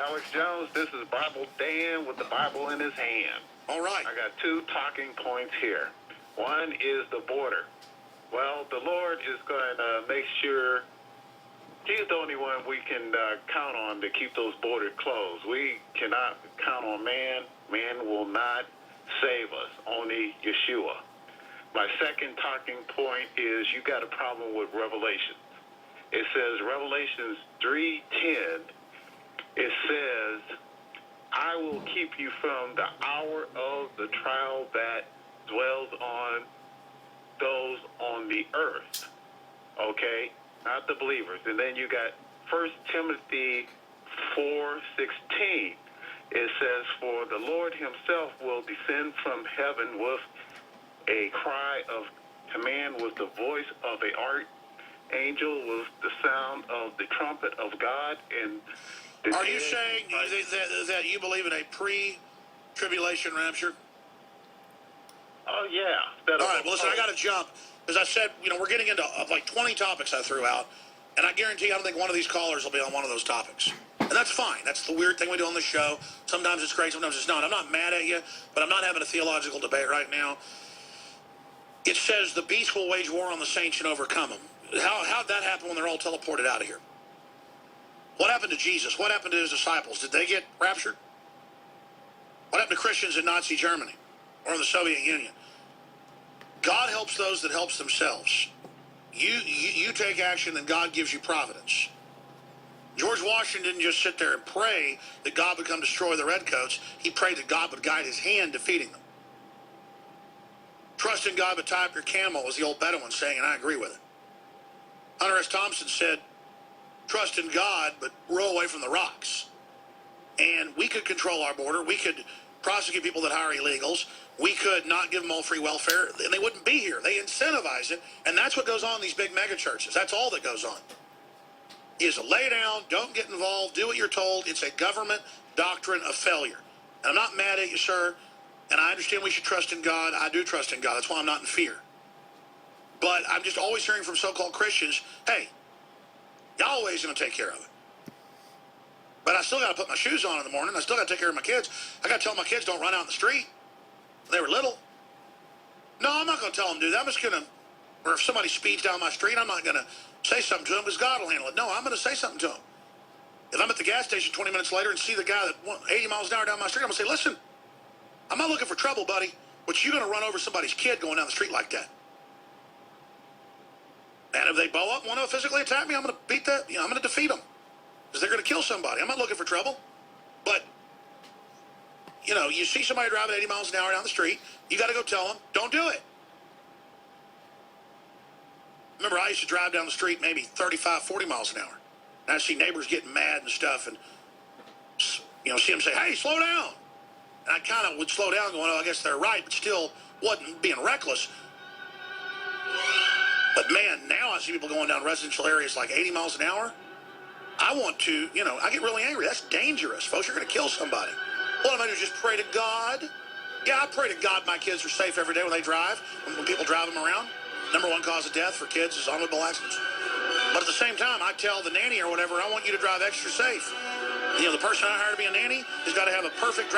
Alex Jones. This is Bible Dan with the Bible in his hand. All right. I got 2 talking points here. One is the border. Well, the Lord is going to make sure He's the only one we can count on to keep those borders closed. We cannot count on man. Man will not save us, only Yeshua. My second talking point is you got a problem with Revelation. It says, Revelations 3:10, it says, I will keep you from the hour of the trial that dwells on those on the earth. Okay? Not the believers. And then you got 1 Timothy 4:16. It says, for the Lord himself will descend from heaven with a cry of command, with the voice of an archangel, with the sound of the trumpet of God. And are you saying that you believe in a pre-tribulation rapture? Oh, yeah. All right, well, listen, I got to jump. As I said, we're getting into like 20 topics I threw out, and I guarantee I don't think one of these callers will be on one of those topics. And that's fine. That's the weird thing we do on the show. Sometimes it's great, sometimes it's not. I'm not mad at you, but I'm not having a theological debate right now. It says the beast will wage war on the saints and overcome them. How'd that happen when they're all teleported out of here? What happened to Jesus? What happened to his disciples? Did they get raptured? What happened to Christians in Nazi Germany or in the Soviet Union? God helps those that helps themselves. You take action, then God gives you providence. George Washington didn't just sit there and pray that God would come destroy the redcoats. He prayed that God would guide his hand defeating them. Trust in God, but tie up your camel, was the old Bedouin saying, and I agree with it. Hunter S. Thompson said, trust in God, but row away from the rocks. And we could control our border. We could prosecute people that hire illegals. We could not give them all free welfare, and they wouldn't be here. They incentivize it, and that's what goes on in these big mega churches. That's all that goes on. Is lay down, don't get involved, do what you're told. It's a government doctrine of failure. And I'm not mad at you, sir, and I understand we should trust in God. I do trust in God. That's why I'm not in fear. But I'm just always hearing from so-called Christians, hey, Yahweh's going to take care of it. But I still got to put my shoes on in the morning. I still got to take care of my kids. I got to tell my kids don't run out in the street. They were little. No, I'm not going to tell them to do that. I'm just going to, or if somebody speeds down my street, I'm not going to say something to them because God will handle it. No, I'm going to say something to them. If I'm at the gas station 20 minutes later and see the guy that went 80 miles an hour down my street, I'm going to say, listen, I'm not looking for trouble, buddy, but you're going to run over somebody's kid going down the street like that. And if they bow up and want to physically attack me, I'm going to beat that. I'm going to defeat them because they're going to kill somebody. I'm not looking for trouble. But, you see somebody driving 80 miles an hour down the street, you got to go tell them, don't do it. Remember, I used to drive down the street maybe 35, 40 miles an hour. And I'd see neighbors getting mad and stuff and, see them say, hey, slow down. And I kind of would slow down going, oh, I guess they're right, but still wasn't being reckless. But, man, now I see people going down residential areas like 80 miles an hour. I want to, I get really angry. That's dangerous, folks. You're going to kill somebody. What I'm going to do is just pray to God. Yeah, I pray to God my kids are safe every day when they drive, when people drive them around. Number 1 cause of death for kids is automobile accidents. But at the same time, I tell the nanny or whatever, I want you to drive extra safe. The person I hire to be a nanny has got to have a perfect